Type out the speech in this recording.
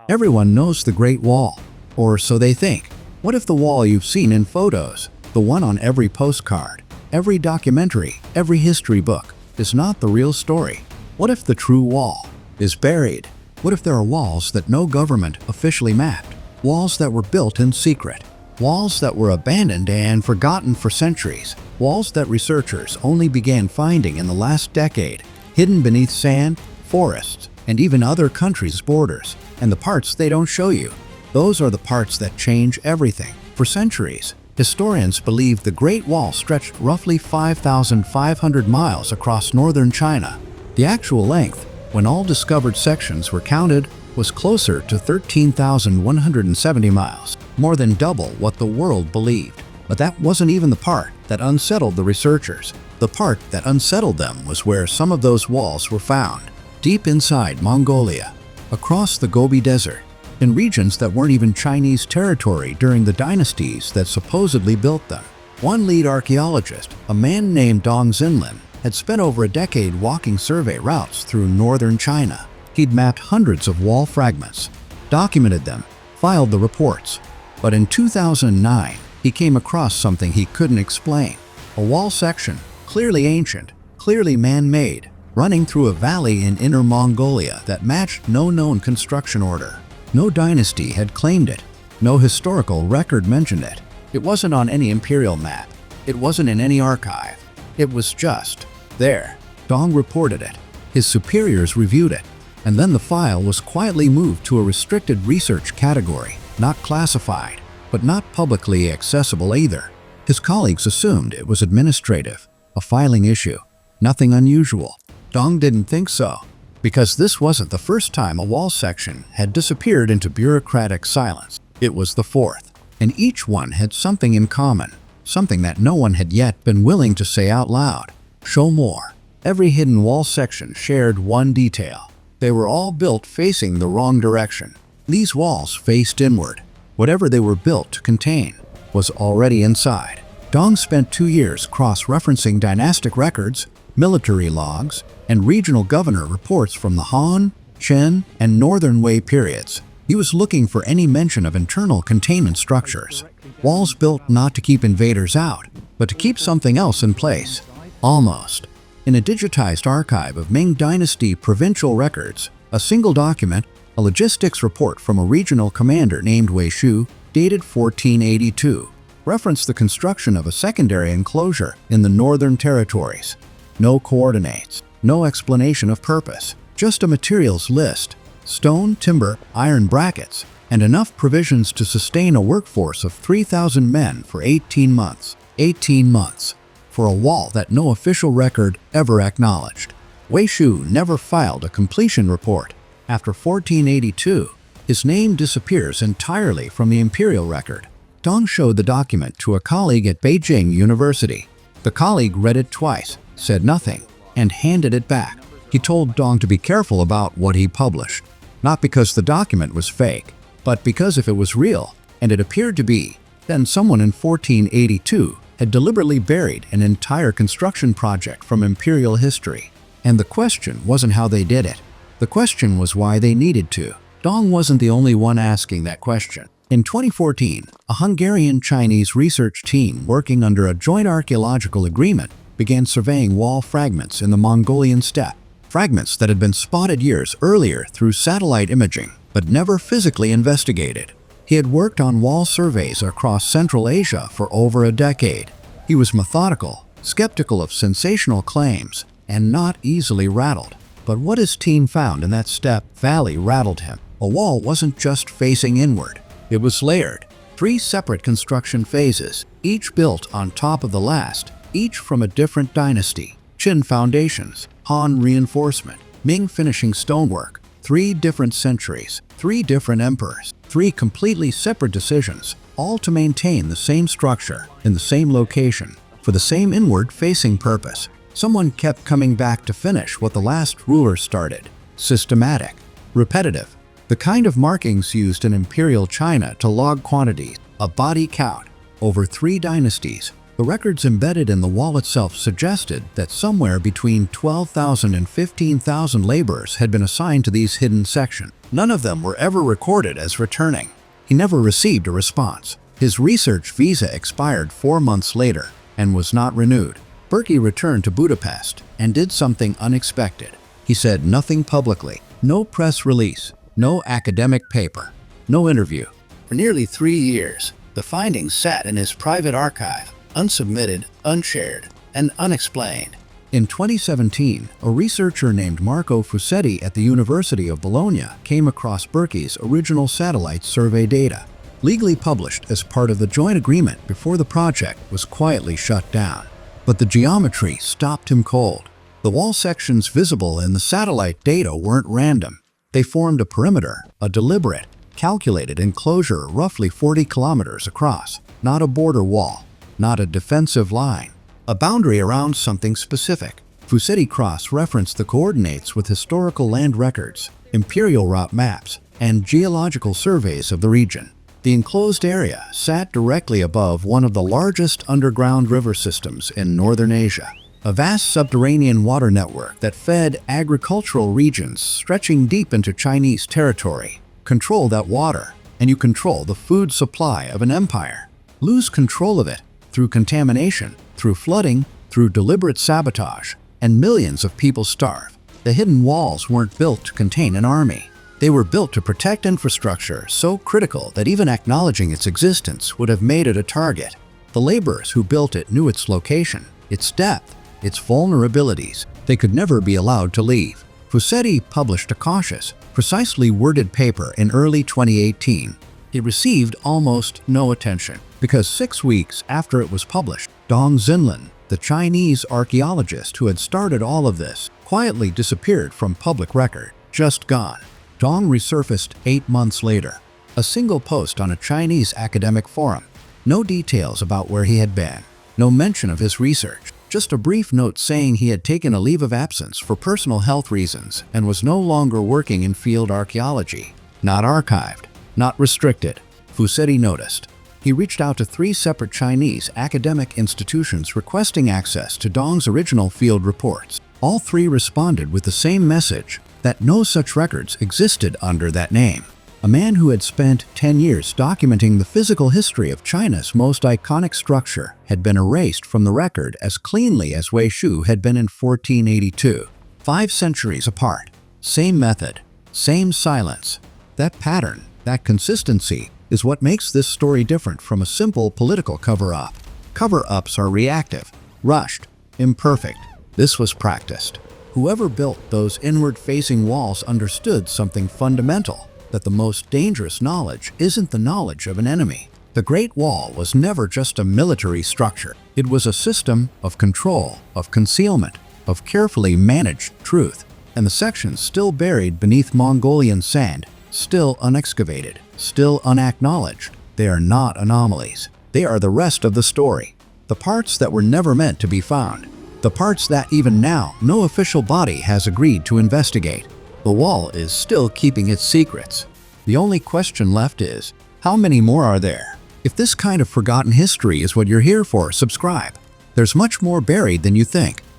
Everyone knows the Great Wall, or so they think. What if the wall you've seen in photos, the one on every postcard, every documentary, every history book, is not the real story? What if the true wall is buried? What if there are walls that no government officially mapped? Walls that were built in secret? Walls that were abandoned and forgotten for centuries? Walls that researchers only began finding in the last decade, hidden beneath sand, forests, and even other countries' borders. And the parts they don't show you, those are the parts that change everything. For centuries, historians believed the Great Wall stretched roughly 5,500 miles across northern China. The actual length, when all discovered sections were counted, was closer to 13,170 miles, more than double what the world believed. But that wasn't even the part that unsettled the researchers. The part that unsettled them was where some of those walls were found, deep inside Mongolia, across the Gobi Desert, in regions that weren't even Chinese territory during the dynasties that supposedly built them. One lead archaeologist, a man named Dong Xinlin, had spent over a decade walking survey routes through northern China. He'd mapped hundreds of wall fragments, documented them, filed the reports. But in 2009, he came across something he couldn't explain. A wall section, clearly ancient, clearly man-made, running through a valley in Inner Mongolia that matched no known construction order. No dynasty had claimed it. No historical record mentioned it. It wasn't on any imperial map. It wasn't in any archive. It was just there. Dong reported it. His superiors reviewed it. And then the file was quietly moved to a restricted research category, not classified, but not publicly accessible either. His colleagues assumed it was administrative, a filing issue, nothing unusual. Dong didn't think so, because this wasn't the first time a wall section had disappeared into bureaucratic silence. It was the fourth, and each one had something in common, something that no one had yet been willing to say out loud. Show more. Every hidden wall section shared one detail. They were all built facing the wrong direction. These walls faced inward. Whatever they were built to contain was already inside. Dong spent 2 years cross-referencing dynastic records, military logs, and regional governor reports from the Han, Qin, and Northern Wei periods. He was looking for any mention of internal containment structures. Walls built not to keep invaders out, but to keep something else in place. Almost. In a digitized archive of Ming Dynasty provincial records, a single document, a logistics report from a regional commander named Wei Shu, dated 1482, referenced the construction of a secondary enclosure in the northern territories. No coordinates, no explanation of purpose, just a materials list: stone, timber, iron brackets, and enough provisions to sustain a workforce of 3,000 men for 18 months. 18 months. For a wall that no official record ever acknowledged. Wei Shu never filed a completion report. After 1482, his name disappears entirely from the imperial record. Dong showed the document to a colleague at Beijing University. The colleague read it twice, said nothing, and handed it back. He told Dong to be careful about what he published, not because the document was fake, but because if it was real, and it appeared to be, then someone in 1482 had deliberately buried an entire construction project from imperial history. And the question wasn't how they did it. The question was why they needed to. Dong wasn't the only one asking that question. In 2014, a Hungarian-Chinese research team working under a joint archaeological agreement began surveying wall fragments in the Mongolian steppe. Fragments that had been spotted years earlier through satellite imaging, but never physically investigated. He had worked on wall surveys across Central Asia for over a decade. He was methodical, skeptical of sensational claims, and not easily rattled. But what his team found in that steppe valley rattled him. A wall wasn't just facing inward. It was layered. 3 separate construction phases, each built on top of the last, each from a different dynasty. Qin foundations, Han reinforcement, Ming finishing stonework. 3 different centuries, 3 different emperors, 3 completely separate decisions, all to maintain the same structure, in the same location, for the same inward-facing purpose. Someone kept coming back to finish what the last ruler started. Systematic, repetitive, the kind of markings used in imperial China to log quantities, a body count, over 3 dynasties, The records embedded in the wall itself suggested that somewhere between 12,000 and 15,000 laborers had been assigned to these hidden sections. None of them were ever recorded as returning. He never received a response. His research visa expired 4 months later and was not renewed. Berkey returned to Budapest and did something unexpected. He said nothing publicly, no press release, no academic paper, no interview. For nearly 3 years, the findings sat in his private archive, unsubmitted, unshared, and unexplained. In 2017, a researcher named Marco Fusetti at the University of Bologna came across Berkey's original satellite survey data, legally published as part of the joint agreement before the project was quietly shut down. But the geometry stopped him cold. The wall sections visible in the satellite data weren't random. They formed a perimeter, a deliberate, calculated enclosure roughly 40 kilometers across, not a border wall, not a defensive line, a boundary around something specific. Fusetti cross-referenced the coordinates with historical land records, imperial route maps, and geological surveys of the region. The enclosed area sat directly above one of the largest underground river systems in northern Asia, a vast subterranean water network that fed agricultural regions stretching deep into Chinese territory. Control that water, and you control the food supply of an empire. Lose control of it through contamination, through flooding, through deliberate sabotage, and millions of people starve. The hidden walls weren't built to contain an army. They were built to protect infrastructure so critical that even acknowledging its existence would have made it a target. The laborers who built it knew its location, its depth, its vulnerabilities. They could never be allowed to leave. Fusetti published a cautious, precisely worded paper in early 2018. It received almost no attention because 6 weeks after it was published, Dong Xinlin, the Chinese archaeologist who had started all of this, quietly disappeared from public record, just gone. Dong resurfaced 8 months later. A single post on a Chinese academic forum. No details about where he had been. No mention of his research. Just a brief note saying he had taken a leave of absence for personal health reasons and was no longer working in field archaeology. Not archived. Not restricted. Fusetti noticed. He reached out to 3 separate Chinese academic institutions requesting access to Dong's original field reports. All 3 responded with the same message, that no such records existed under that name. A man who had spent 10 years documenting the physical history of China's most iconic structure had been erased from the record as cleanly as Wei Shu had been in 1482. 5 centuries apart. Same method. Same silence. That pattern, that consistency, is what makes this story different from a simple political cover-up. Cover-ups are reactive, rushed, imperfect. This was practiced. Whoever built those inward-facing walls understood something fundamental, that the most dangerous knowledge isn't the knowledge of an enemy. The Great Wall was never just a military structure. It was a system of control, of concealment, of carefully managed truth. And the sections still buried beneath Mongolian sand, still unexcavated, still unacknowledged. They are not anomalies. They are the rest of the story. The parts that were never meant to be found. The parts that even now no official body has agreed to investigate. The wall is still keeping its secrets. The only question left is, how many more are there? If this kind of forgotten history is what you're here for, subscribe. There's much more buried than you think.